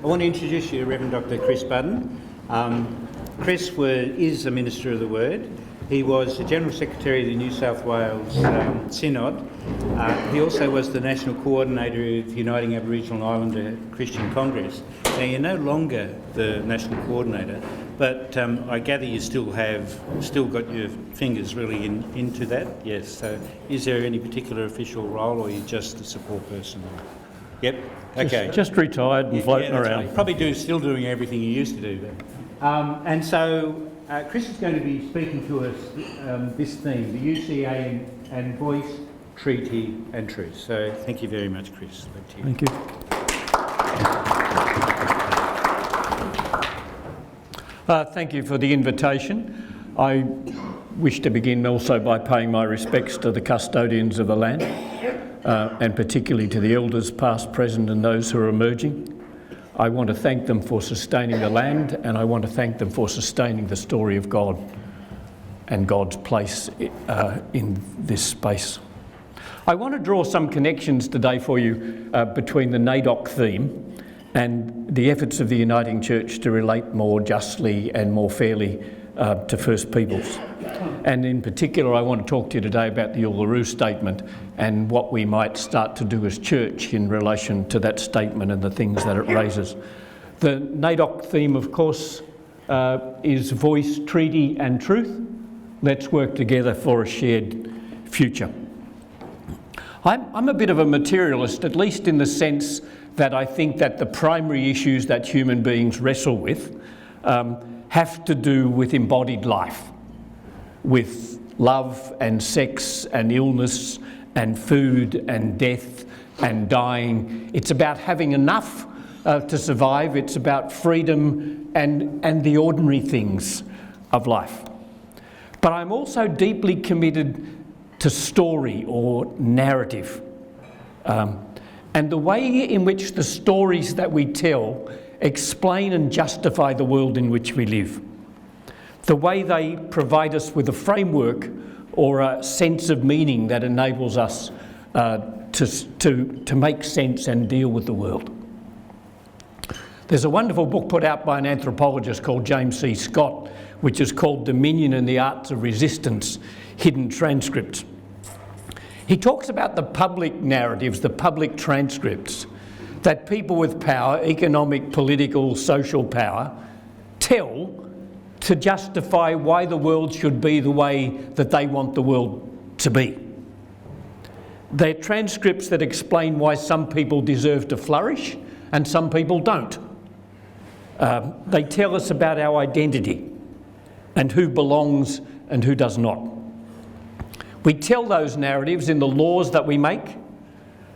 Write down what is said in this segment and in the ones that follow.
want to introduce you to Reverend Dr. Chris Budden. Chris is a Minister of the Word. He was the General Secretary of the New South Wales Synod. He also was the National Coordinator of Uniting Aboriginal Islander Christian Congress. Now, you're no longer the National Coordinator, but I gather you still got your fingers really into that. Yes. So, is there any particular official role, or are you just a support person? Yep. Okay. Just retired and floating around. Right. Probably still doing everything you used to do. And so Chris is going to be speaking to us this theme, the UCA and voice, treaty and truth. So thank you very much, Chris. Back to you. Thank you. Thank you for the invitation. I wish to begin also by paying my respects to the custodians of the land, and particularly to the elders past, present and those who are emerging. I want to thank them for sustaining the land, and I want to thank them for sustaining the story of God and God's place in this space. I want to draw some connections today for you between the NAIDOC theme and the efforts of the Uniting Church to relate more justly and more fairly to First Peoples. And in particular, I want to talk to you today about the Uluru Statement and what we might start to do as church in relation to that statement and the things that it raises. The NAIDOC theme, of course, is voice, treaty and truth. Let's work together for a shared future. I'm a bit of a materialist, at least in the sense that I think that the primary issues that human beings wrestle with have to do with embodied life, with love and sex and illness and food and death and dying. It's about having enough to survive. It's about freedom and the ordinary things of life. But I'm also deeply committed to story or narrative, and the way in which the stories that we tell explain and justify the world in which we live. The way they provide us with a framework or a sense of meaning that enables us to make sense and deal with the world. There's a wonderful book put out by an anthropologist called James C. Scott, which is called Dominion and the Arts of Resistance, Hidden Transcripts. He talks about the public narratives, the public transcripts that people with power, economic, political, social power, tell to justify why the world should be the way that they want the world to be. They're transcripts that explain why some people deserve to flourish and some people don't. They tell us about our identity and who belongs and who does not. We tell those narratives in the laws that we make,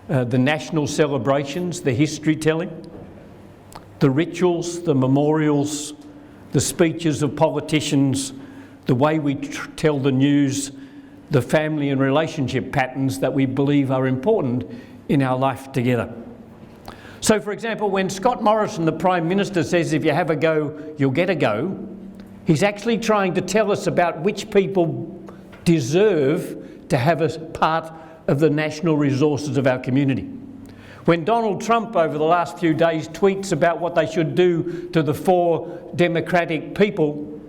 the national celebrations, the history telling, the rituals, the memorials, the speeches of politicians, the way we tell the news, the family and relationship patterns that we believe are important in our life together. So, for example, when Scott Morrison, the Prime Minister, says if you have a go, you'll get a go, he's actually trying to tell us about which people deserve to have a part of the national resources of our community. When Donald Trump over the last few days tweets about what they should do to the 4 democratic people,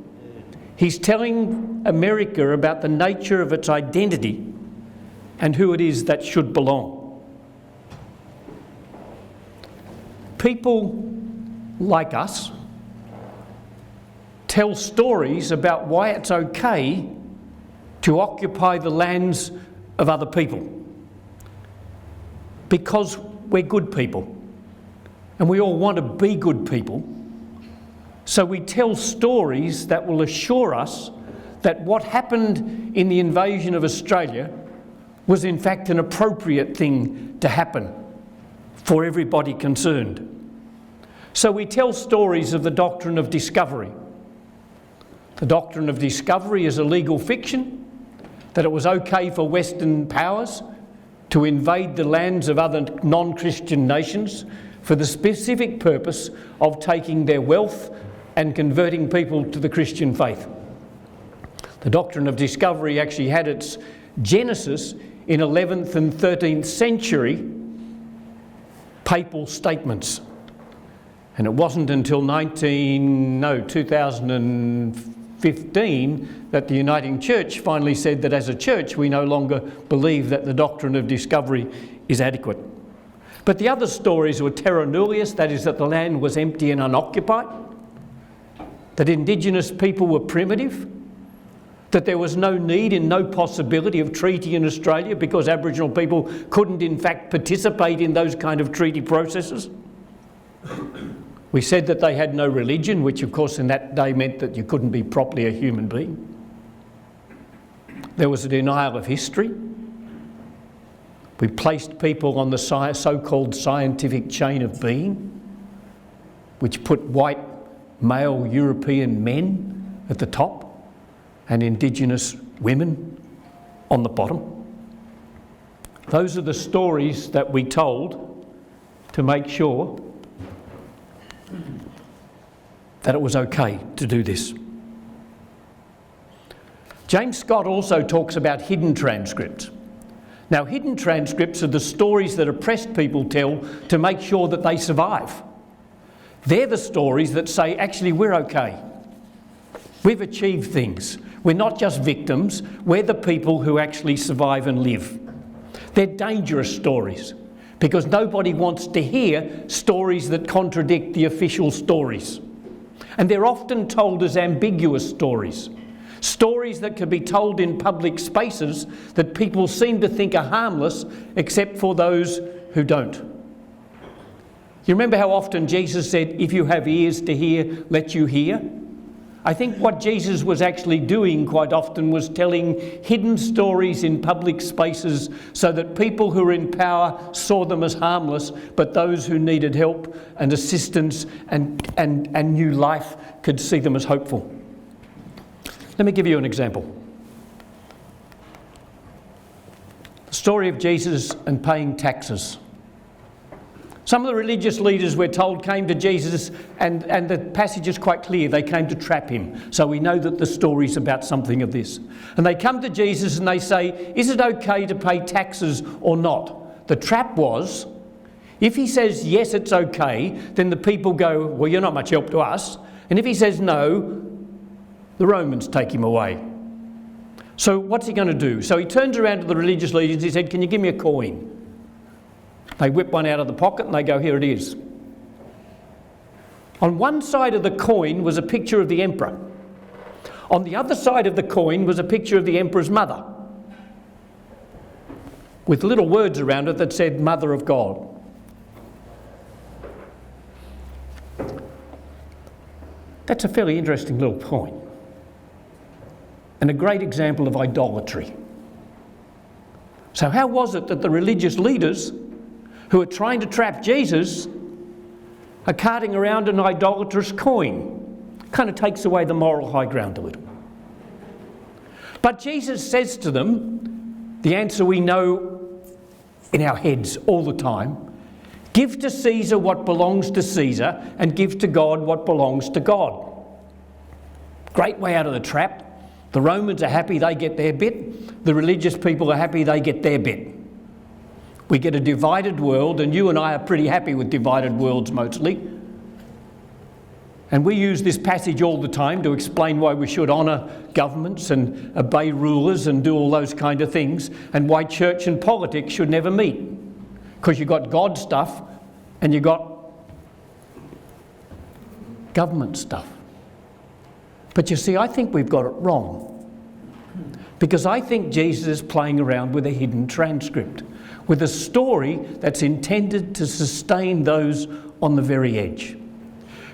he's telling America about the nature of its identity and who it is that should belong. People like us tell stories about why it's okay to occupy the lands of other people, because we're good people and we all want to be good people. So we tell stories that will assure us that what happened in the invasion of Australia was in fact an appropriate thing to happen for everybody concerned. So we tell stories of the doctrine of discovery. The doctrine of discovery is a legal fiction, that it was okay for Western powers to invade the lands of other non-Christian nations for the specific purpose of taking their wealth and converting people to the Christian faith. The doctrine of discovery actually had its genesis in 11th and 13th century papal statements. And it wasn't until 2015 that the Uniting Church finally said that as a church we no longer believe that the doctrine of discovery is adequate. But the other stories were terra nullius, that is that the land was empty and unoccupied, that Indigenous people were primitive, that there was no need and no possibility of treaty in Australia because Aboriginal people couldn't in fact participate in those kind of treaty processes. We said that they had no religion, which of course in that day meant that you couldn't be properly a human being. There was a denial of history. We placed people on the so-called scientific chain of being, which put white male European men at the top and Indigenous women on the bottom. Those are the stories that we told to make sure that it was okay to do this. James Scott also talks about hidden transcripts. Now, hidden transcripts are the stories that oppressed people tell to make sure that they survive. They're the stories that say, actually, we're okay. We've achieved things. We're not just victims, we're the people who actually survive and live. They're dangerous stories because nobody wants to hear stories that contradict the official stories. And they're often told as ambiguous stories. Stories that can be told in public spaces that people seem to think are harmless except for those who don't. You remember how often Jesus said, if you have ears to hear, let you hear? I think what Jesus was actually doing quite often was telling hidden stories in public spaces so that people who were in power saw them as harmless, but those who needed help and assistance and new life could see them as hopeful. Let me give you an example. The story of Jesus and paying taxes. Some of the religious leaders, we're told, came to Jesus, and the passage is quite clear, they came to trap him. So we know that the story's about something of this. And they come to Jesus and they say, is it okay to pay taxes or not? The trap was, if he says, yes, it's okay, then the people go, well, you're not much help to us. And if he says no, the Romans take him away. So what's he going to do? So he turns around to the religious leaders and he said, can you give me a coin? They whip one out of the pocket and they go, here it is. On one side of the coin was a picture of the emperor. On the other side of the coin was a picture of the emperor's mother, with little words around it that said, Mother of God. That's a fairly interesting little coin, and a great example of idolatry. So how was it that the religious leaders who are trying to trap Jesus are carting around an idolatrous coin? Kind of takes away the moral high ground a little. But Jesus says to them, the answer we know in our heads all the time, give to Caesar what belongs to Caesar and give to God what belongs to God. Great way out of the trap. The Romans are happy they get their bit. The religious people are happy they get their bit. We get a divided world, and you and I are pretty happy with divided worlds mostly. And we use this passage all the time to explain why we should honour governments and obey rulers and do all those kind of things, and why church and politics should never meet. Because you've got God stuff and you've got government stuff. But you see, I think we've got it wrong. Because I think Jesus is playing around with a hidden transcript, with a story that's intended to sustain those on the very edge.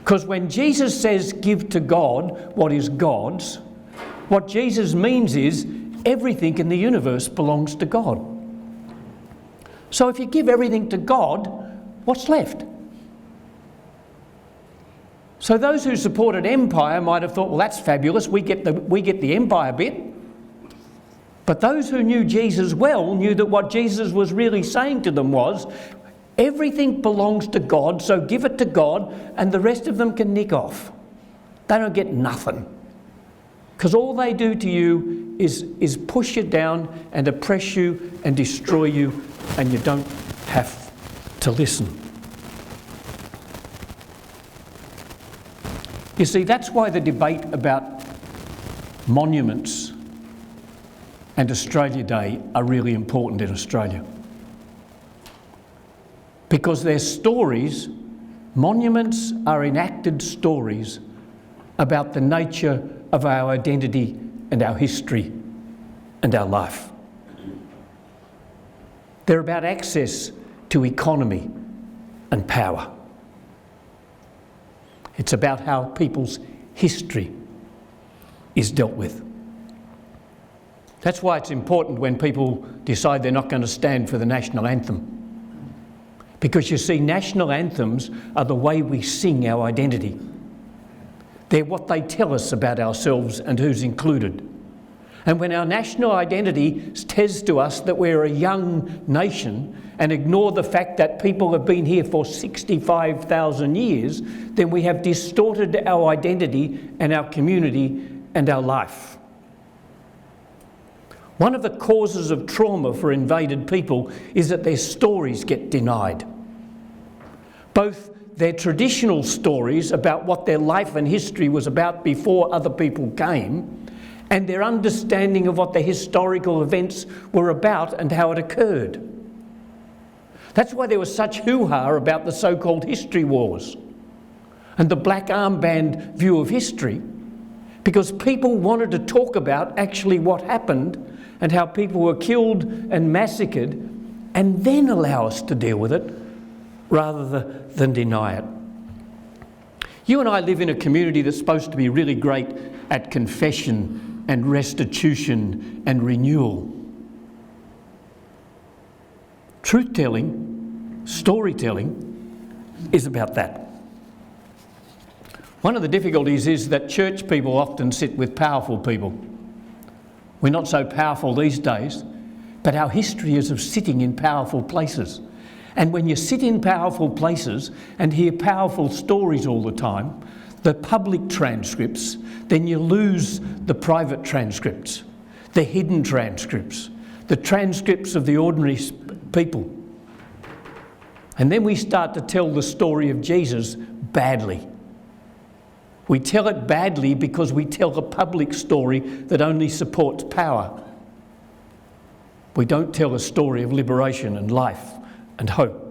Because when Jesus says, give to God what is God's, what Jesus means is everything in the universe belongs to God. So if you give everything to God, what's left? So those who supported empire might have thought, well, that's fabulous, we get the empire bit. But those who knew Jesus well knew that what Jesus was really saying to them was, everything belongs to God, so give it to God, and the rest of them can nick off. They don't get nothing. Because all they do to you is push you down and oppress you and destroy you, and you don't have to listen. You see, that's why the debate about monuments and Australia Day are really important in Australia. Because they're stories, monuments are enacted stories about the nature of our identity and our history and our life. They're about access to economy and power. It's about how people's history is dealt with. That's why it's important when people decide they're not going to stand for the national anthem. Because you see, national anthems are the way we sing our identity. They're what they tell us about ourselves and who's included. And when our national identity says to us that we're a young nation and ignore the fact that people have been here for 65,000 years, then we have distorted our identity and our community and our life. One of the causes of trauma for invaded people is that their stories get denied. Both their traditional stories about what their life and history was about before other people came, and their understanding of what the historical events were about and how it occurred. That's why there was such hoo-ha about the so-called history wars and the black armband view of history, because people wanted to talk about actually what happened and how people were killed and massacred, and then allow us to deal with it rather than deny it. You and I live in a community that's supposed to be really great at confession and restitution and renewal. Truth-telling, storytelling is about that. One of the difficulties is that church people often sit with powerful people. We're not so powerful these days, but our history is of sitting in powerful places. And when you sit in powerful places and hear powerful stories all the time, the public transcripts, then you lose the private transcripts, the hidden transcripts, the transcripts of the ordinary people. And then we start to tell the story of Jesus badly. We tell it badly because we tell a public story that only supports power. We don't tell a story of liberation and life and hope.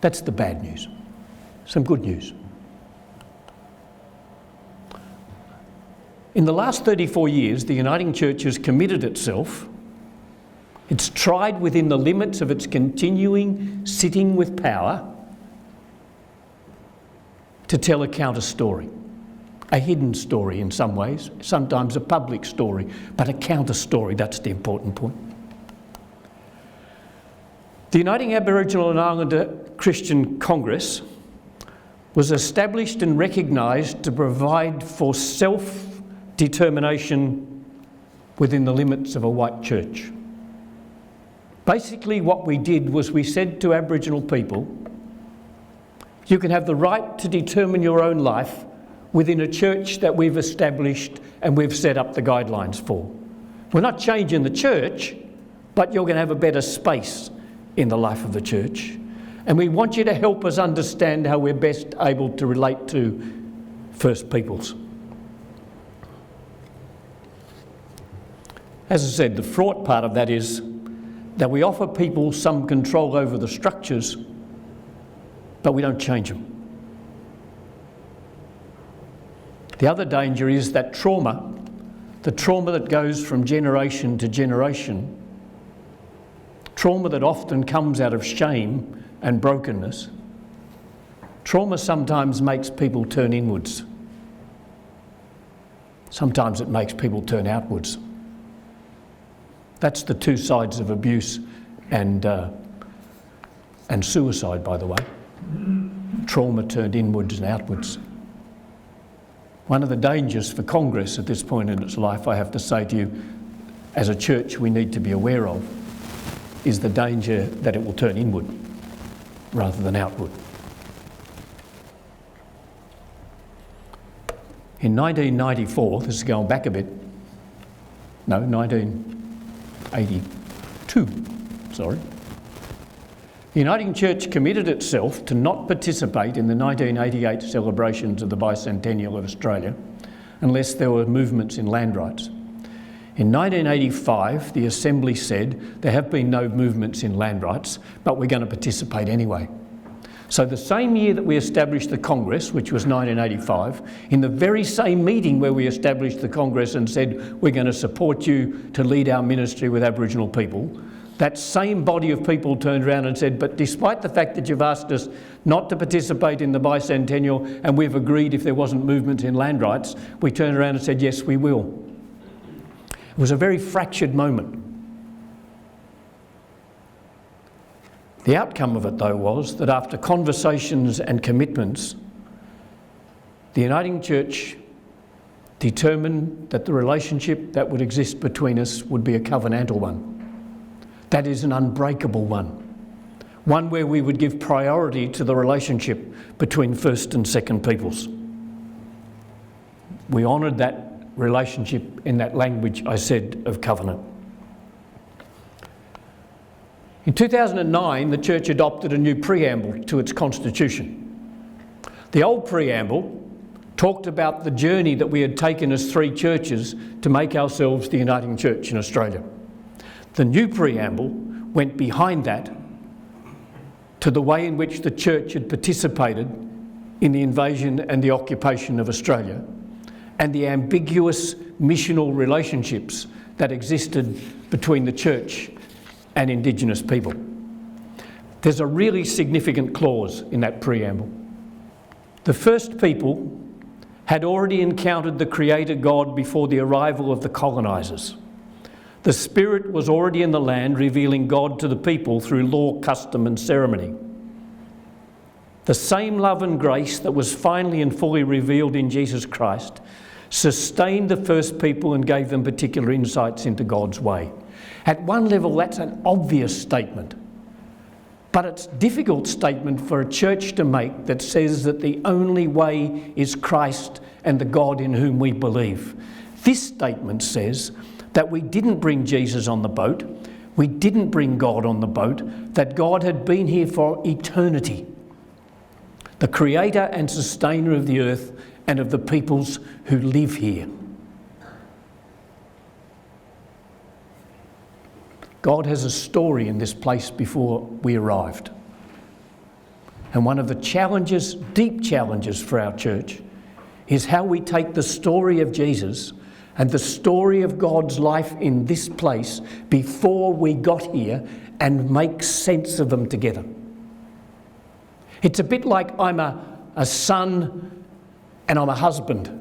That's the bad news. Some good news. In the last 34 years, the Uniting Church has committed itself. It's tried within the limits of its continuing sitting with power to tell a counter story. A hidden story in some ways, sometimes a public story, but a counter story, that's the important point. The Uniting Aboriginal and Islander Christian Congress was established and recognised to provide for self-determination within the limits of a white church. Basically what we did was we said to Aboriginal people, you can have the right to determine your own life within a church that we've established and we've set up the guidelines for. We're not changing the church, but you're going to have a better space in the life of the church. And we want you to help us understand how we're best able to relate to First Peoples. As I said, the fraught part of that is that we offer people some control over the structures, but we don't change them. The other danger is that trauma, the trauma that goes from generation to generation, trauma that often comes out of shame and brokenness, trauma sometimes makes people turn inwards. Sometimes it makes people turn outwards. That's the two sides of abuse and suicide, by the way. Trauma turned inwards and outwards. One of the dangers for Congress at this point in its life, I have to say to you, as a church we need to be aware of, is the danger that it will turn inward rather than outward. In 1994, this is going back a bit, no, 1982, sorry, The Uniting Church committed itself to not participate in the 1988 celebrations of the bicentennial of Australia unless there were movements in land rights. In 1985, the Assembly said there have been no movements in land rights, but we're going to participate anyway. So the same year that we established the Congress, which was 1985, in the very same meeting where we established the Congress and said we're going to support you to lead our ministry with Aboriginal people, that same body of people turned around and said, but despite the fact that you've asked us not to participate in the bicentennial and we've agreed if there wasn't movement in land rights, we turned around and said, yes, we will. It was a very fractured moment. The outcome of it, though, was that after conversations and commitments, the Uniting Church determined that the relationship that would exist between us would be a covenantal one. That is, an unbreakable one. One where we would give priority to the relationship between First and Second Peoples. We honoured that relationship in that language I said of covenant. In 2009, the Church adopted a new preamble to its constitution. The old preamble talked about the journey that we had taken as three churches to make ourselves the Uniting Church in Australia. The new preamble went behind that to the way in which the Church had participated in the invasion and the occupation of Australia, and the ambiguous missional relationships that existed between the Church and Indigenous people. There's a really significant clause in that preamble. The first people had already encountered the Creator God before the arrival of the colonisers. The Spirit was already in the land, revealing God to the people through law, custom and ceremony. The same love and grace that was finally and fully revealed in Jesus Christ sustained the first people and gave them particular insights into God's way. At one level, that's an obvious statement, but it's a difficult statement for a church to make that says that the only way is Christ and the God in whom we believe. This statement says that we didn't bring Jesus on the boat, we didn't bring God on the boat, that God had been here for eternity, the creator and sustainer of the earth and of the peoples who live here. God has a story in this place before we arrived. And one of the challenges, deep challenges for our church, is how we take the story of Jesus and the story of God's life in this place before we got here and make sense of them together. It's a bit like I'm a son and I'm a husband.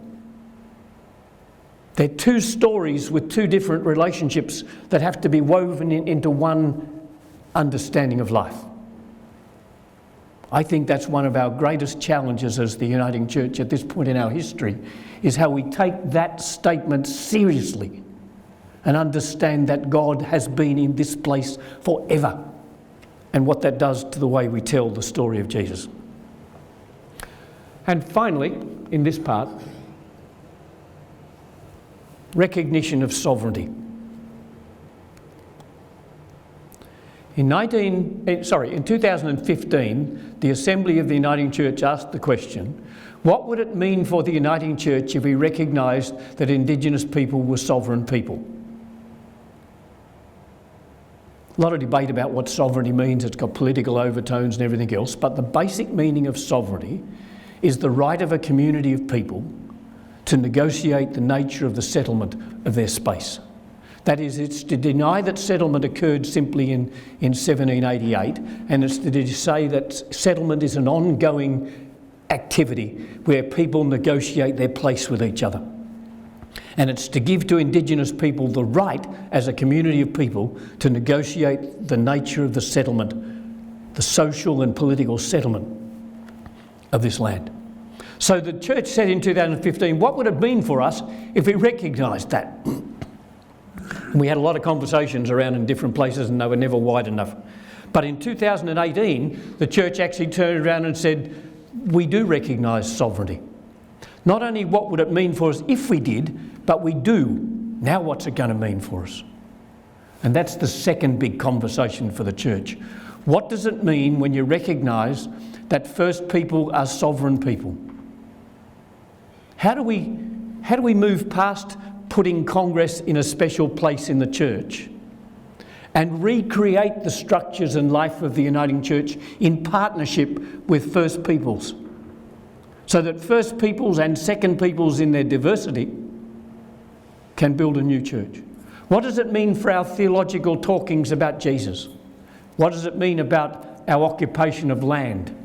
They're two stories with two different relationships that have to be woven into one understanding of life. I think that's one of our greatest challenges as the Uniting Church at this point in our history, is how we take that statement seriously and understand that God has been in this place forever, and what that does to the way we tell the story of Jesus. And finally, in this part, recognition of sovereignty. In 2015, the Assembly of the Uniting Church asked the question, what would it mean for the Uniting Church if we recognised that Indigenous people were sovereign people? A lot of debate about what sovereignty means. It's got political overtones and everything else, but the basic meaning of sovereignty is the right of a community of people to negotiate the nature of the settlement of their space. That is, it's to deny that settlement occurred simply in 1788, and it's to say that settlement is an ongoing activity where people negotiate their place with each other. And it's to give to Indigenous people the right, as a community of people, to negotiate the nature of the settlement, the social and political settlement of this land. So the church said in 2015, what would it mean for us if we recognised that? And we had a lot of conversations around in different places and they were never wide enough. But in 2018, the church actually turned around and said, we do recognise sovereignty. Not only what would it mean for us if we did, but we do. Now what's it going to mean for us? And that's the second big conversation for the church. What does it mean when you recognise that First People are sovereign people? How do we move past putting Congress in a special place in the church and recreate the structures and life of the uniting church in partnership with First Peoples, so that First Peoples and Second Peoples in their diversity can build a new church? What does it mean for our theological talkings about Jesus? What does it mean about our occupation of land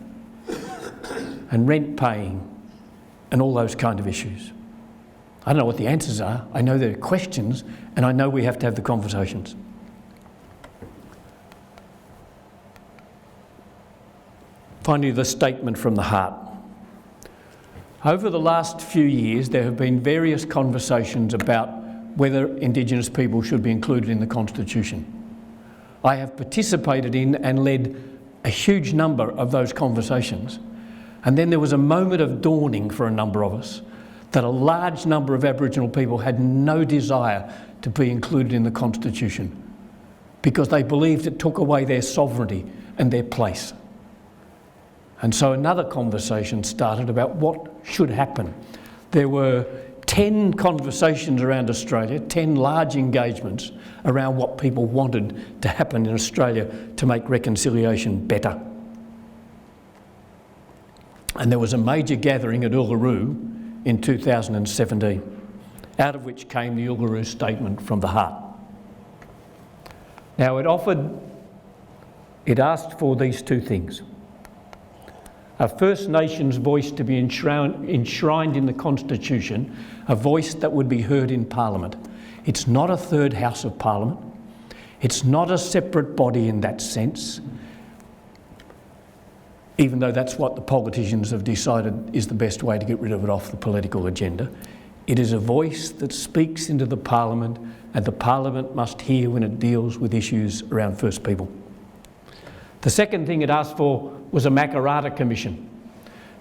and rent paying and all those kind of issues? I don't know what the answers are. I know there are questions, and I know we have to have the conversations. Finally, the statement from the heart. Over the last few years, there have been various conversations about whether Indigenous people should be included in the Constitution. I have participated in and led a huge number of those conversations. And then there was a moment of dawning for a number of us that a large number of Aboriginal people had no desire to be included in the Constitution because they believed it took away their sovereignty and their place. And so another conversation started about what should happen. There were 10 conversations around Australia, 10 large engagements around what people wanted to happen in Australia to make reconciliation better. And there was a major gathering at Uluru in 2017, out of which came the Uluru Statement from the Heart. Now it asked for these two things: a First Nations voice to be enshrined in the Constitution, a voice that would be heard in Parliament. It's not a third House of Parliament. It's not a separate body in that sense, even though that's what the politicians have decided is the best way to get rid of it off the political agenda. It is a voice that speaks into the Parliament, and the Parliament must hear when it deals with issues around First People. The second thing it asked for was a Makarrata Commission.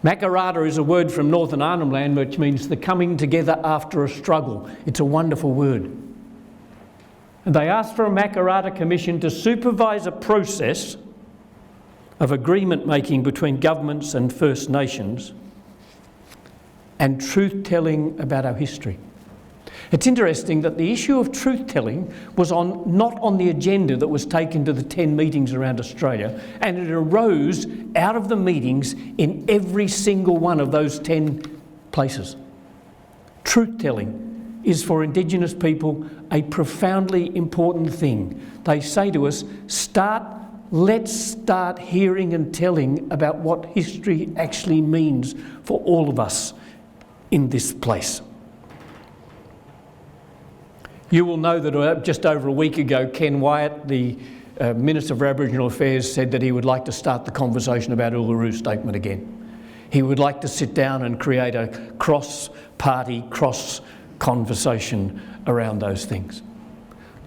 Makarrata is a word from Northern Arnhem Land which means the coming together after a struggle. It's a wonderful word. And they asked for a Makarrata Commission to supervise a process of agreement making between governments and First Nations and truth-telling about our history. It's interesting that the issue of truth-telling was not on the agenda that was taken to the 10 meetings around Australia, and it arose out of the meetings in every single one of those 10 places. Truth-telling is for Indigenous people a profoundly important thing. They say to us, let's start hearing and telling about what history actually means for all of us in this place. You will know that just over a week ago, Ken Wyatt, the Minister for Aboriginal Affairs, said that he would like to start the conversation about Uluru Statement again. He would like to sit down and create a cross-party, cross-conversation around those things.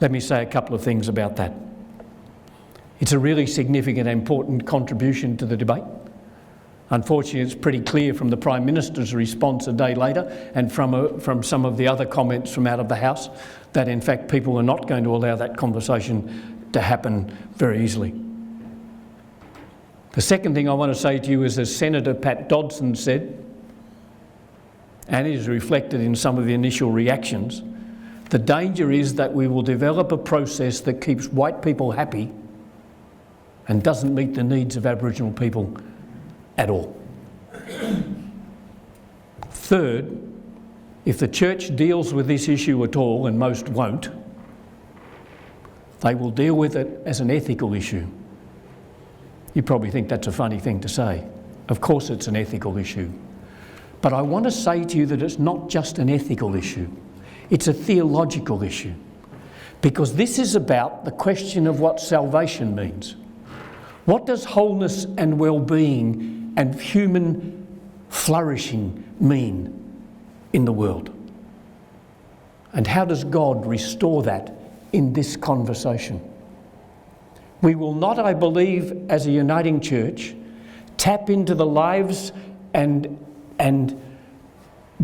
Let me say a couple of things about that. It's a really significant and important contribution to the debate. Unfortunately, it's pretty clear from the Prime Minister's response a day later and from some of the other comments from out of the House that in fact people are not going to allow that conversation to happen very easily. The second thing I want to say to you is, as Senator Pat Dodson said, and it is reflected in some of the initial reactions, the danger is that we will develop a process that keeps white people happy and doesn't meet the needs of Aboriginal people at all. Third, if the church deals with this issue at all, and most won't, they will deal with it as an ethical issue. You probably think that's a funny thing to say. Of course it's an ethical issue. But I want to say to you that it's not just an ethical issue. It's a theological issue. Because this is about the question of what salvation means. What does wholeness and well-being and human flourishing mean in the world? And how does God restore that in this conversation? We will not, I believe, as a uniting church, tap into the lives and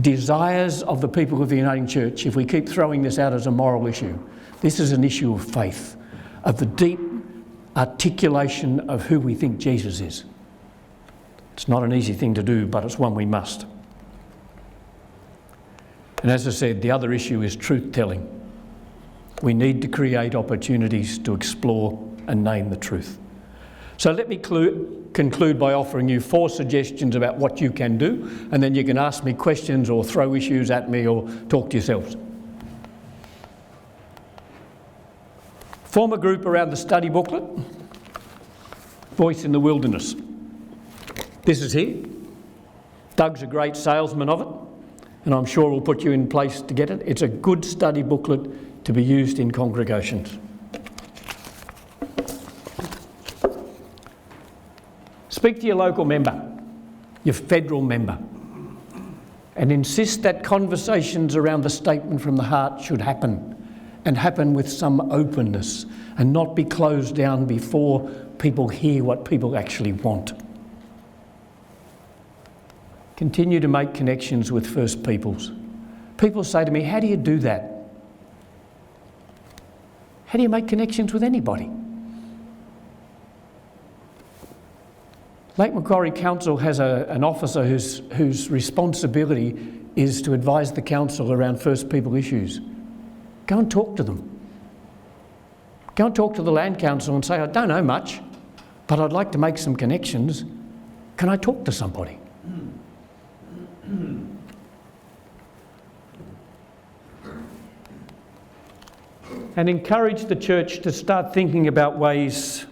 desires of the people of the uniting church if we keep throwing this out as a moral issue. This is an issue of faith, of the deep articulation of who we think Jesus is. It's not an easy thing to do, but it's one we must. And as I said, the other issue is truth-telling. We need to create opportunities to explore and name the truth. So let me conclude by offering you 4 suggestions about what you can do, and then you can ask me questions or throw issues at me or talk to yourselves. Form a group around the study booklet, Voice in the Wilderness. This is here. Doug's a great salesman of it, and I'm sure we'll put you in place to get it. It's a good study booklet to be used in congregations. Speak to your local member, your federal member, and insist that conversations around the statement from the heart should happen, and happen with some openness, and not be closed down before people hear what people actually want. Continue to make connections with First Peoples. People say to me, how do you do that? How do you make connections with anybody? Lake Macquarie Council has an officer whose responsibility is to advise the council around First People issues. Go and talk to them. Go and talk to the Land Council and say, I don't know much, but I'd like to make some connections. Can I talk to somebody? And encourage the church to start thinking about ways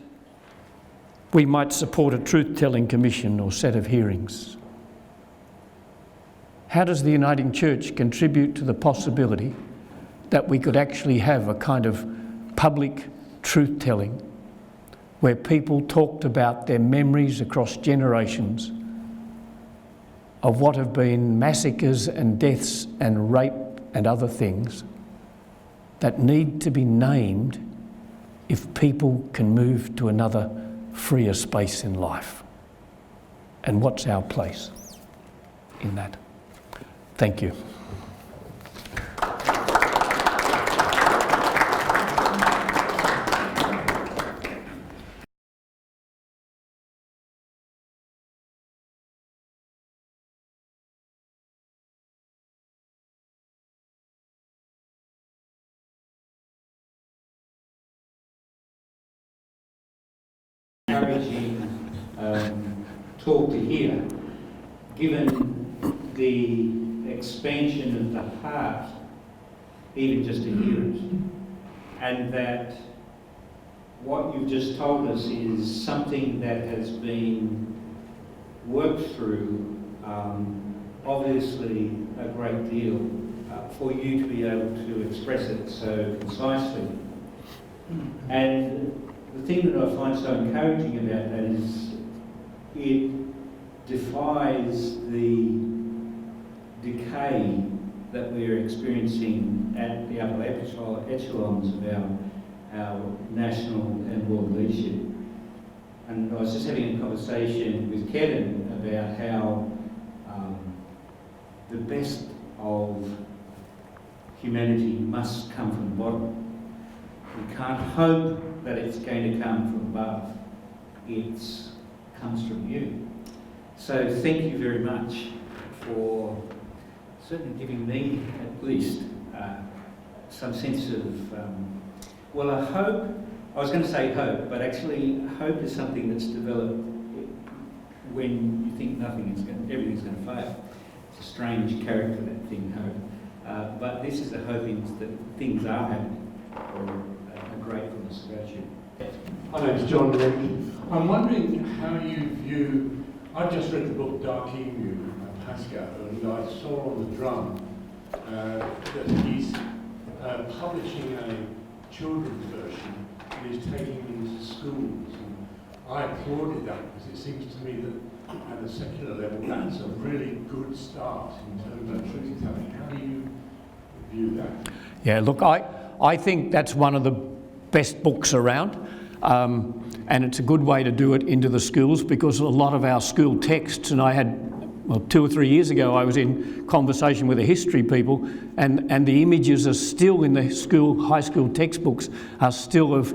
we might support a truth-telling commission or set of hearings. How does the Uniting Church contribute to the possibility that we could actually have a kind of public truth-telling where people talked about their memories across generations of what have been massacres and deaths and rape and other things that need to be named if people can move to another freer space in life? And what's our place in that? Thank you. Encouraging talk to hear, given the expansion of the heart, even just to hear it, and that what you've just told us is something that has been worked through, obviously a great deal, for you to be able to express it so concisely. And the thing that I find so encouraging about that is it defies the decay that we're experiencing at the upper echelons of our national and world leadership. And I was just having a conversation with Kevin about how the best of humanity must come from the bottom. We can't hope that it's going to come from above. It comes from you. So thank you very much for certainly giving me, at least, some sense of, well, a hope. I was going to say hope, but actually hope is something that's developed when you think everything's going to fail. It's a strange character, that thing, hope. But this is a hoping that things are happening, or a gratefulness about you. My name's John Lemke. I'm wondering how you view, I've just read the book Dark Emu by Pascal, and I saw on the drum that he's publishing a children's version and he's taking it into schools. And I applauded that because it seems to me that at a secular level that's a really good start in terms of truth telling. How do you view that? Yeah, look, I think that's one of the best books around, and it's a good way to do it into the schools, because a lot of our school texts, and I had 2 or 3 years ago, I was in conversation with the history people, and the images are still in the high school textbooks are still of,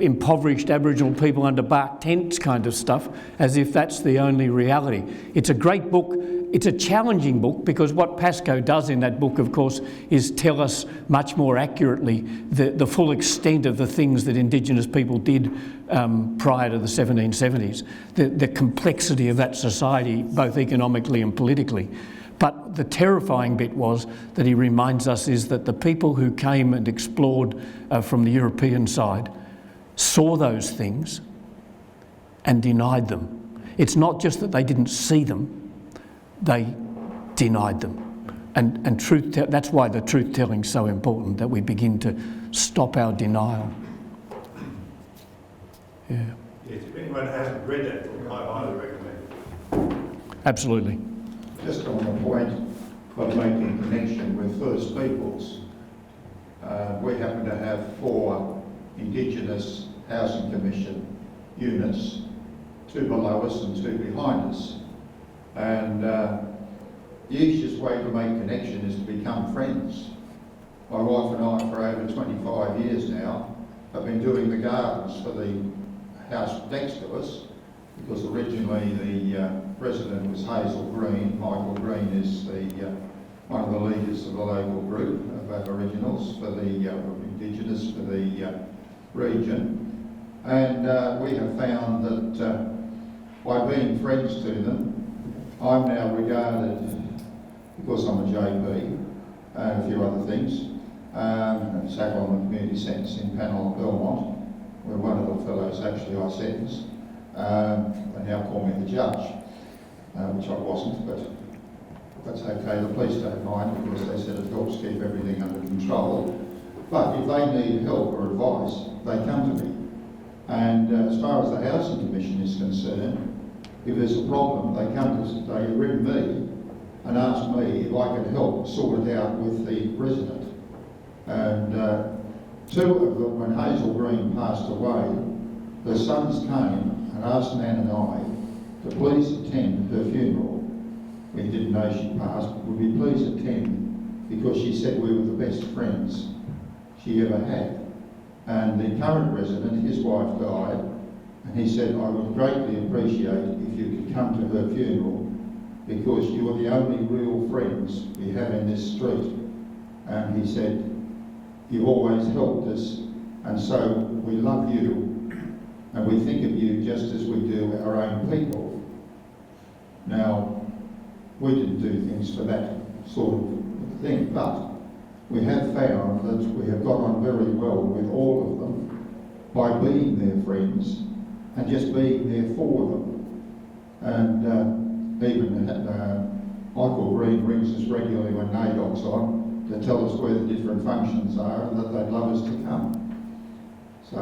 impoverished Aboriginal people under bark tents kind of stuff, as if that's the only reality. It's a great book. It's a challenging book, because what Pascoe does in that book, of course, is tell us much more accurately the full extent of the things that Indigenous people did prior to the 1770s, the complexity of that society, both economically and politically. But the terrifying bit was that he reminds us is that the people who came and explored from the European side saw those things and denied them. It's not just that they didn't see them, they denied them. And that's why the truth-telling is so important, that we begin to stop our denial. Yeah. Yes, if anyone hasn't read that book, I highly recommend it. Absolutely. Just on the point of making connection with First Peoples, we happen to have 4 Indigenous Housing Commission units, 2 below us and 2 behind us. And the easiest way to make connection is to become friends. My wife and I, for over 25 years now, have been doing the gardens for the house next to us, because originally the president was Hazel Green. Michael Green is one of the leaders of the local group of Aboriginals for the Indigenous for the region. And we have found that by being friends to them, I'm now regarded, because I'm a JP and a few other things, sat on the community sentence in panel at Belmont, where one of the fellows actually I sentenced. They now call me the judge, which I wasn't, but that's okay. The police don't mind, because they said it helps keep everything under control. But if they need help or advice, they come to me. And as far as the Housing Commission is concerned, if there's a problem, they ring me and ask me if I can help sort it out with the resident. And 2 of them, when Hazel Green passed away, the sons came and asked Nan and I to please attend her funeral. We didn't know she passed, but would we please attend, because she said we were the best friends she ever had. And the current resident, his wife died, and he said, I would greatly appreciate if you could come to her funeral, because you are the only real friends we have in this street. And he said, you've always helped us, and so we love you, and we think of you just as we do our own people. Now, we didn't do things for that sort of thing, but we have found that we have got on very well with all of them by being their friends and just being there for them. And even Michael Green rings us regularly when NAIDOC's on to tell us where the different functions are and that they'd love us to come. So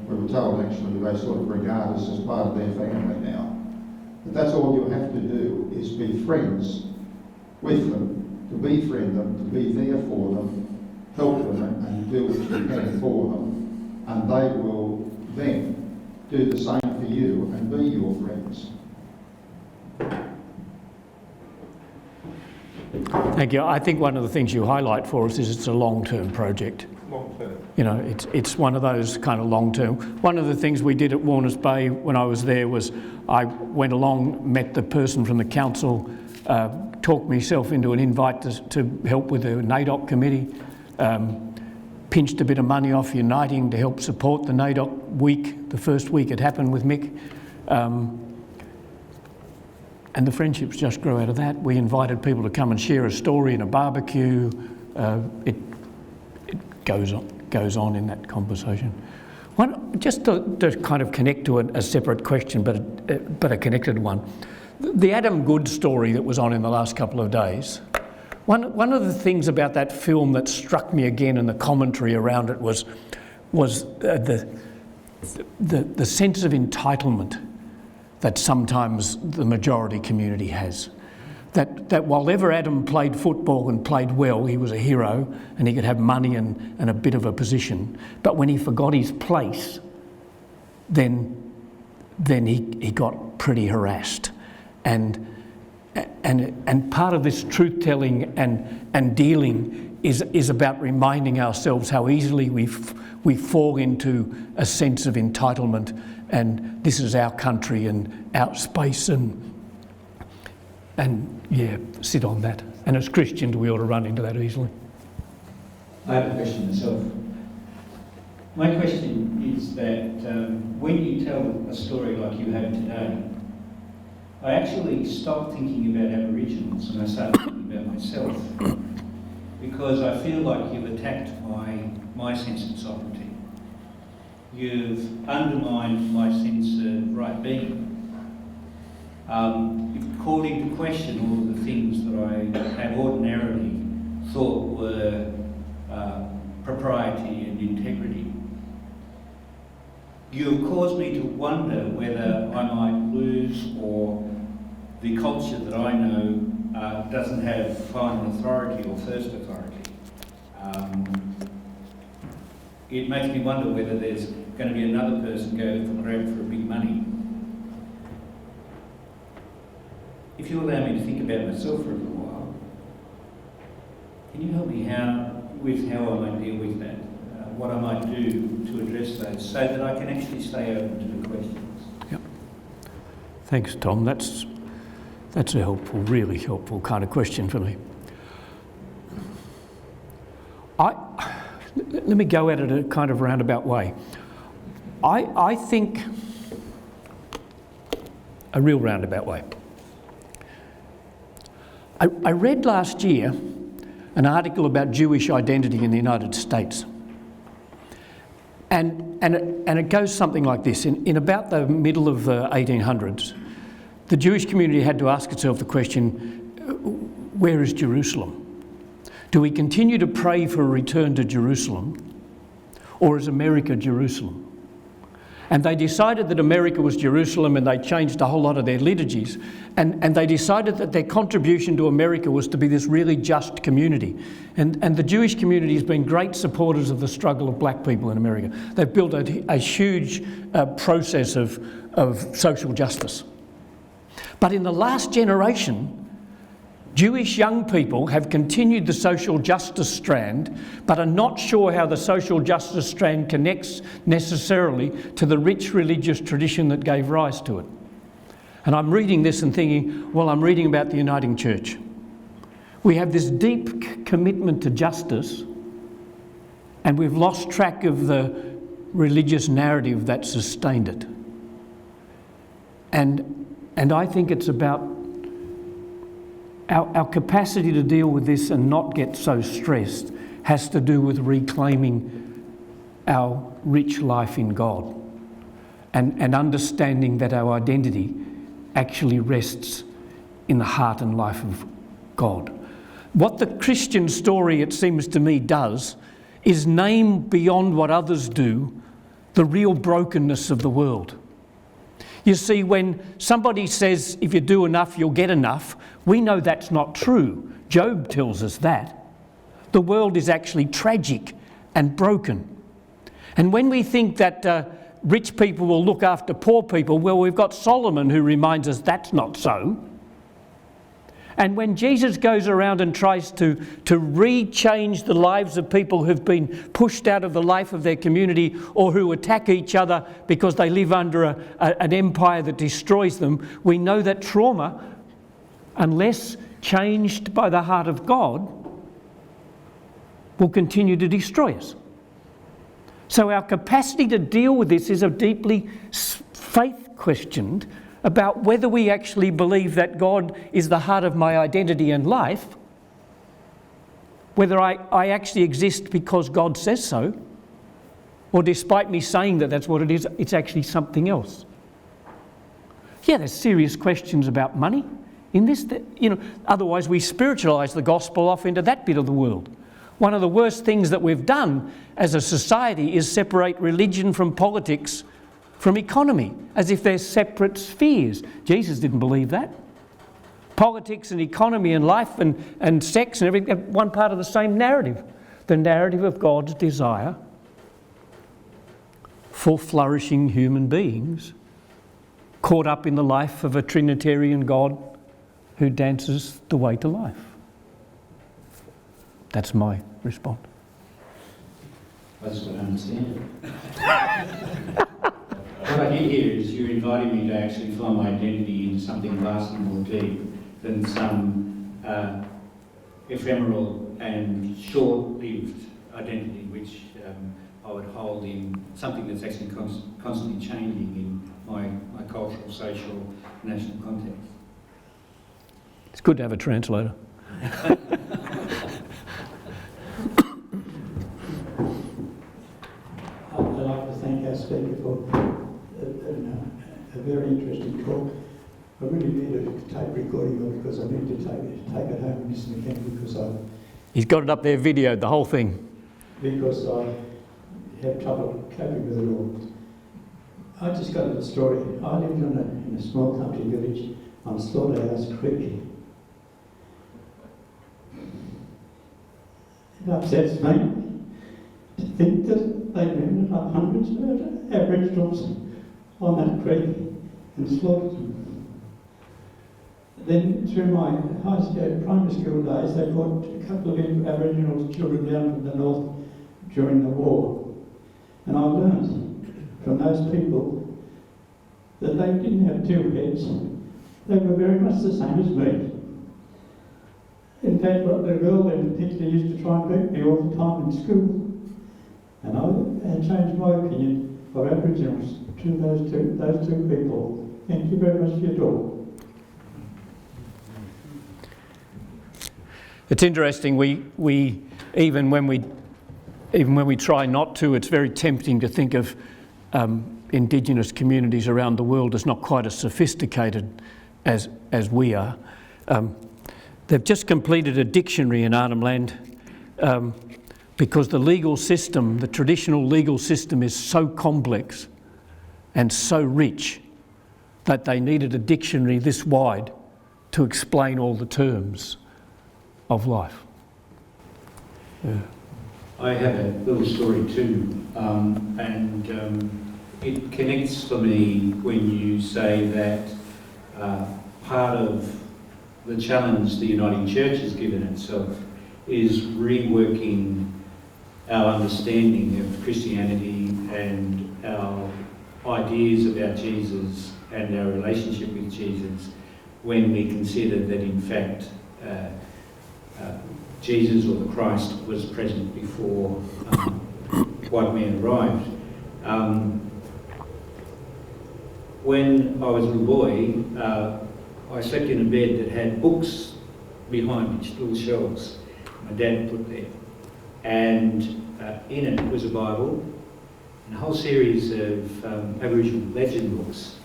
we were told actually they sort of regard us as part of their family now. But that's all you have to do, is be friends with them, to befriend them, to be there for them, help them and do what you can for them, and they will then do the same for you and be your friends. Thank you. I think one of the things you highlight for us is it's a long-term project. Long-term. You know, it's one of those kind of long-term. One of the things we did at Warners Bay when I was there was I went along, met the person from the council, talked myself into an invite to help with the NAIDOC committee, pinched a bit of money off Uniting to help support the NAIDOC week, the first week it happened with Mick. And the friendships just grew out of that. We invited people to come and share a story in a barbecue. It goes on in that conversation. Just to kind of connect to a separate question, but a connected one. The Adam Good story that was on in the last couple of days, one of the things about that film that struck me again and the commentary around it was the sense of entitlement that sometimes the majority community has. That while ever Adam played football and played well, he was a hero and he could have money and a bit of a position. But when he forgot his place, then he got pretty harassed. And And part of this truth-telling and dealing is about reminding ourselves how easily we fall into a sense of entitlement, and this is our country and our space, and yeah, sit on that. And as Christians, we ought to run into that easily. I have a question myself. My question is that when you tell a story like you have today, I actually stop thinking about Aboriginals and I start thinking about myself, because I feel like you've attacked my sense of sovereignty. You've undermined my sense of right being. You've called into question all of the things that I have ordinarily thought were propriety and integrity. You have caused me to wonder whether I might lose, or the culture that I know doesn't have final authority or first authority. It makes me wonder whether there's going to be another person going for grab for a big money. If you allow me to think about myself for a little while, can you help me with how I might deal with that? What I might do to address those, so that I can actually stay open to the questions. Yep. Thanks, Tom. That's a helpful, really helpful kind of question for me. Let me go at it a kind of roundabout way. I think a real roundabout way. I read last year an article about Jewish identity in the United States. And it goes something like this. In about the middle of the 1800s, the Jewish community had to ask itself the question, where is Jerusalem? Do we continue to pray for a return to Jerusalem, or is America Jerusalem? And they decided that America was Jerusalem, and they changed a whole lot of their liturgies. And they decided that their contribution to America was to be this really just community. And the Jewish community has been great supporters of the struggle of black people in America. They've built a huge process of social justice. But in the last generation, Jewish young people have continued the social justice strand, but are not sure how the social justice strand connects necessarily to the rich religious tradition that gave rise to it. And I'm reading this and thinking, well, I'm reading about the Uniting Church. We have this deep commitment to justice, and we've lost track of the religious narrative that sustained it. And I think it's about our capacity to deal with this and not get so stressed has to do with reclaiming our rich life in God and understanding that our identity actually rests in the heart and life of God. What the Christian story, it seems to me, does is name beyond what others do the real brokenness of the world. You see, when somebody says, if you do enough, you'll get enough, we know that's not true. Job tells us that. The world is actually tragic and broken. And when we think that rich people will look after poor people, well, we've got Solomon who reminds us that's not so. And when Jesus goes around and tries to re-change the lives of people who've been pushed out of the life of their community, or who attack each other because they live under an empire that destroys them, we know that trauma, unless changed by the heart of God, will continue to destroy us. So our capacity to deal with this is a deeply faith questioned about whether we actually believe that God is the heart of my identity and life, whether I actually exist because God says so, or despite me saying that that's what it is, it's actually something else. Yeah, there's serious questions about money in this, otherwise we spiritualise the gospel off into that bit of the world. One of the worst things that we've done as a society is separate religion from politics from economy, as if they're separate spheres. Jesus didn't believe that. Politics and economy and life and sex and everything are one part of the same narrative. The narrative of God's desire for flourishing human beings caught up in the life of a Trinitarian God who dances the way to life. That's my response. I just don't understand. What I did here is you're inviting me to actually find my identity in something vastly more deep than some ephemeral and short-lived identity which I would hold in something that's actually constantly changing in my cultural, social, national context. It's good to have a translator. I'd like to thank our speaker for a very interesting talk. I really need a tape recording of it because I need to take it home and listen again He's got it up there, videoed, the whole thing. because I have trouble coping with it all. I just got a story. I lived in a small country village on Slaughterhouse Creek. It upsets me to think that they ended up hundreds of Aboriginals on that creek and slaughtered them. Then through my primary school days, they brought a couple of Aboriginal children down from the north during the war. And I learned from those people that they didn't have two heads. They were very much the same as me. In fact, the girl in particular used to try and beat me all the time in school. And I had changed my opinion of Aboriginals to those two people. Thank you very much for your talk. It's interesting, we even when we try not to, it's very tempting to think of Indigenous communities around the world as not quite as sophisticated as we are. They've just completed a dictionary in Arnhem Land because the legal system, the traditional legal system, is so complex and so rich that they needed a dictionary this wide to explain all the terms of life. Yeah. I have a little story too, and it connects for me when you say that part of the challenge the Uniting Church has given itself is reworking our understanding of Christianity and our ideas about Jesus and our relationship with Jesus when we consider that in fact Jesus or the Christ was present before white men arrived. When I was a little boy, I slept in a bed that had books behind each little shelves my dad put there. And in it was a Bible and a whole series of Aboriginal legend books.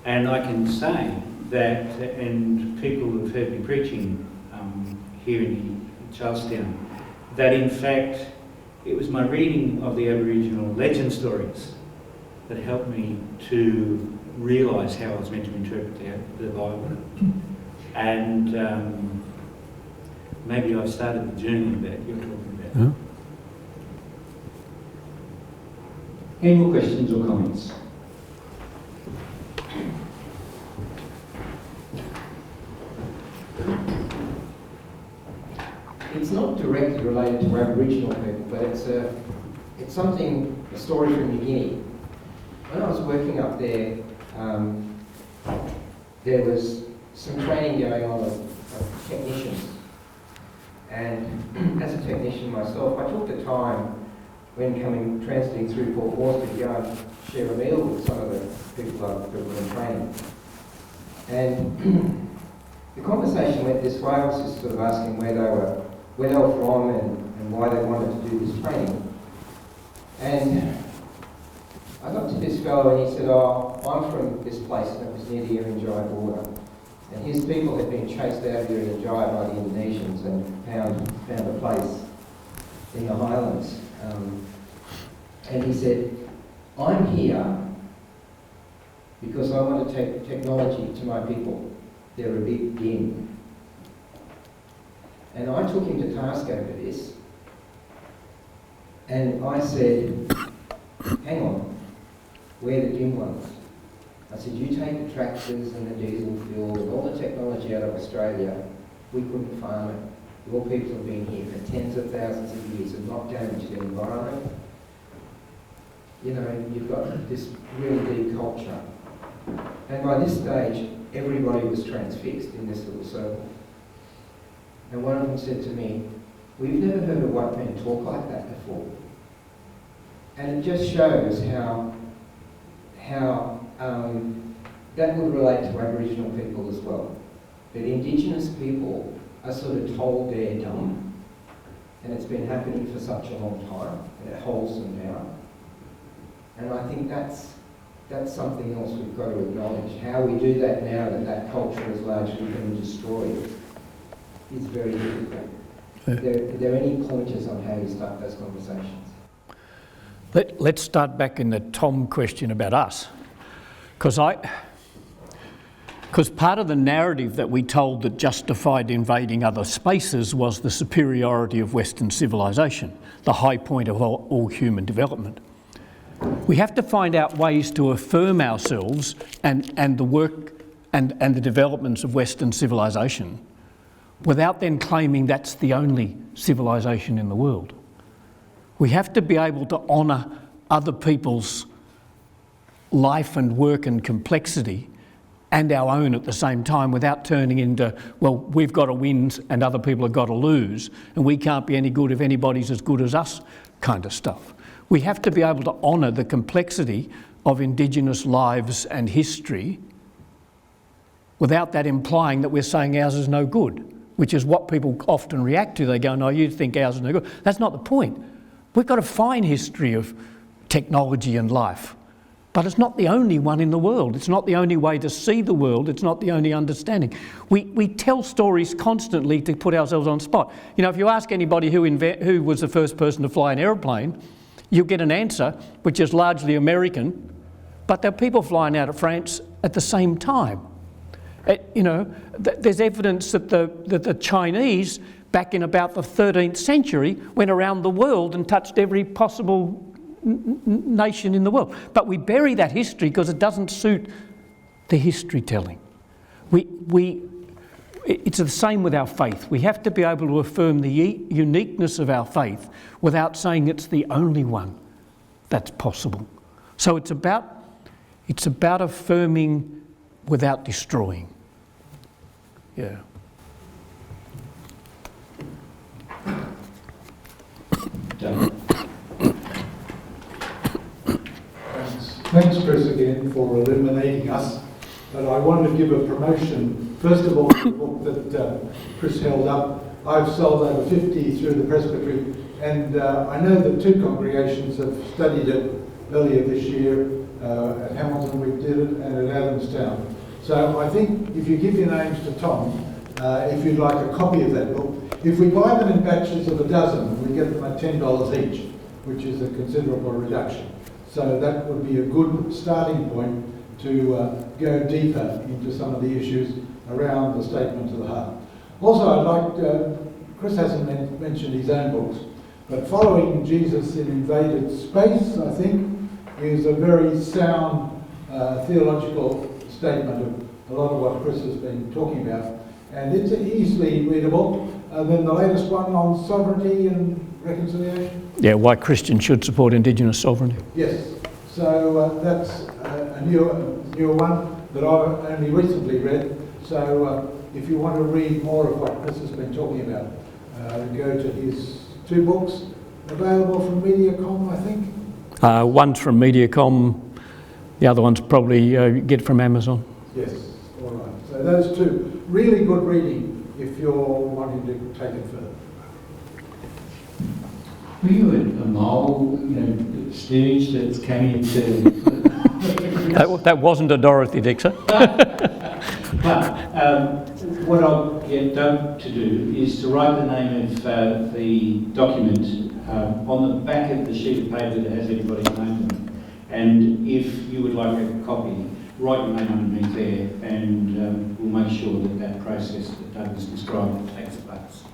And I can say that, and people have heard me preaching here in Charlestown, that in fact it was my reading of the Aboriginal legend stories that helped me to realise how I was meant to interpret the Bible. And maybe I've started the journey that you're talking about. Yeah. Any more questions or comments? It's not directly related to Aboriginal people, but it's something, a story from New Guinea. When I was working up there, there was some training going on of technicians. And as a technician myself, I took the time when transiting through Port Moresby to go and share a meal with some of the people that were in training. And the conversation went this way. I was just sort of asking where they were from and why they wanted to do this training. And I got to this fellow and he said, "Oh, I'm from this place," and it was near the Erinjai border. And his people had been chased out of the Erinjai by the Indonesians and found a place in the highlands. And he said, "I'm here because I want to take technology to my people. They're a bit dim." And I took him to task over this. And I said, "Hang on, we're the dim ones." I said, you take the tractors and the diesel fuel and all the technology out of Australia, we couldn't farm it. Your people have been here for tens of thousands of years and not damaged the environment. You know, you've got this really deep culture. And by this stage, everybody was transfixed in this little circle. And one of them said to me, we've never heard a white man talk like that before. And it just shows how that would relate to Aboriginal people as well. That Indigenous people are sort of told they're dumb, and it's been happening for such a long time, and it holds them down. And I think that's something else we've got to acknowledge. How we do that now that that culture has largely been destroyed is very difficult. Are there any pointers on how you start those conversations? Let's start back in the Tom question about us. Because part of the narrative that we told that justified invading other spaces was the superiority of Western civilization, the high point of all human development. We have to find out ways to affirm ourselves and the work and the developments of Western civilization without then claiming that's the only civilization in the world. We have to be able to honour other people's life and work and complexity and our own at the same time without turning into, well, we've got to win and other people have got to lose and we can't be any good if anybody's as good as us kind of stuff. We have to be able to honour the complexity of Indigenous lives and history without that implying that we're saying ours is no good, which is what people often react to. They go, no, you think ours is no good. That's not the point. We've got a fine history of technology and life, but it's not the only one in the world. It's not the only way to see the world. It's not the only understanding. We tell stories constantly to put ourselves on spot. You know, if you ask anybody who was the first person to fly an aeroplane, you'll get an answer which is largely American, but there are people flying out of France at the same time. You know, there's evidence that the Chinese, back in about the 13th century, went around the world and touched every possible nation in the world. But we bury that history because it doesn't suit the history telling. It's the same with our faith. We have to be able to affirm the uniqueness of our faith without saying it's the only one that's possible. So it's about affirming without destroying. Yeah. Thanks, Chris, again for illuminating us. But I want to give a promotion. First of all, the book that Chris held up, I've sold over 50 through the Presbytery, and I know that 2 congregations have studied it earlier this year. At Hamilton we did it, and at Adamstown. So I think if you give your names to Tom, if you'd like a copy of that book, if we buy them in batches of a dozen, we get them at $10 each, which is a considerable reduction. So that would be a good starting point to go deeper into some of the issues around the Statement of the Heart. Also, I'd like, Chris hasn't mentioned his own books, but Following Jesus in Invaded Space, I think, is a very sound theological statement of a lot of what Chris has been talking about. And it's easily readable. And then the latest one on sovereignty and reconciliation. Yeah, why Christians should support Indigenous sovereignty. Yes. So that's a newer one that I've only recently read. So if you want to read more of what Chris has been talking about, go to his 2 books, available from Mediacom, I think. One's from Mediacom, the other one's probably get from Amazon. Yes, all right. So those 2, really good reading if you're wanting to take it further. Were you a mole, stooge that came into... That wasn't a Dorothy Dixon. But what I'll get Doug to do is to write the name of the document on the back of the sheet of paper that has everybody's name on it. And if you would like a copy, write your name underneath there, and we'll make sure that that process that Doug has described takes place.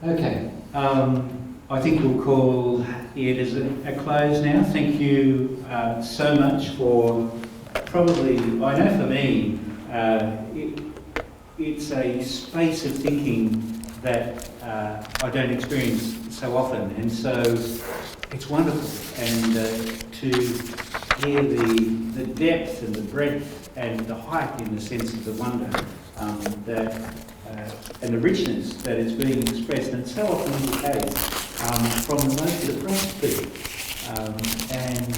Okay, I think we'll call it is a close now. Thank you so much for probably, I know for me, it's a space of thinking that I don't experience so often, and so it's wonderful. And to hear the depth and the breadth and the height, in the sense of the wonder and the richness that is being expressed, and so often is the case from the most depressed people, and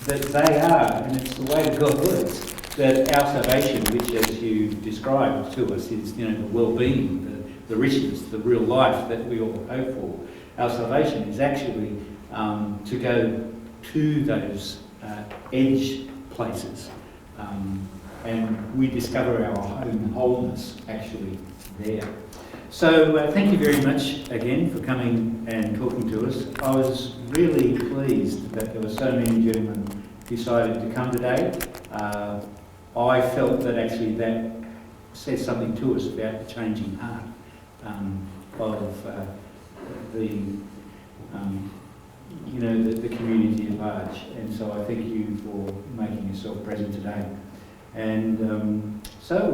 that they are, and it's the way that God works, that our salvation, which, as you described to us, is, you know, the well-being, the richness, the real life that we all hope for. Our salvation is actually to go to those edge places, and we discover our home and wholeness actually there. So thank you very much again for coming and talking to us. I was really pleased that there were so many gentlemen who decided to come today. I felt that actually that says something to us about the changing heart of the community at large. And so I thank you for making yourself present today. And so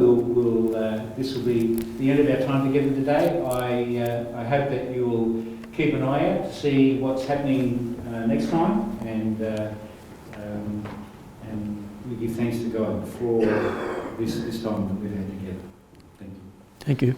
this will be the end of our time together today. I hope that you will keep an eye out to see what's happening next time, and we give thanks to God for this time that we've had together. Thank you. Thank you.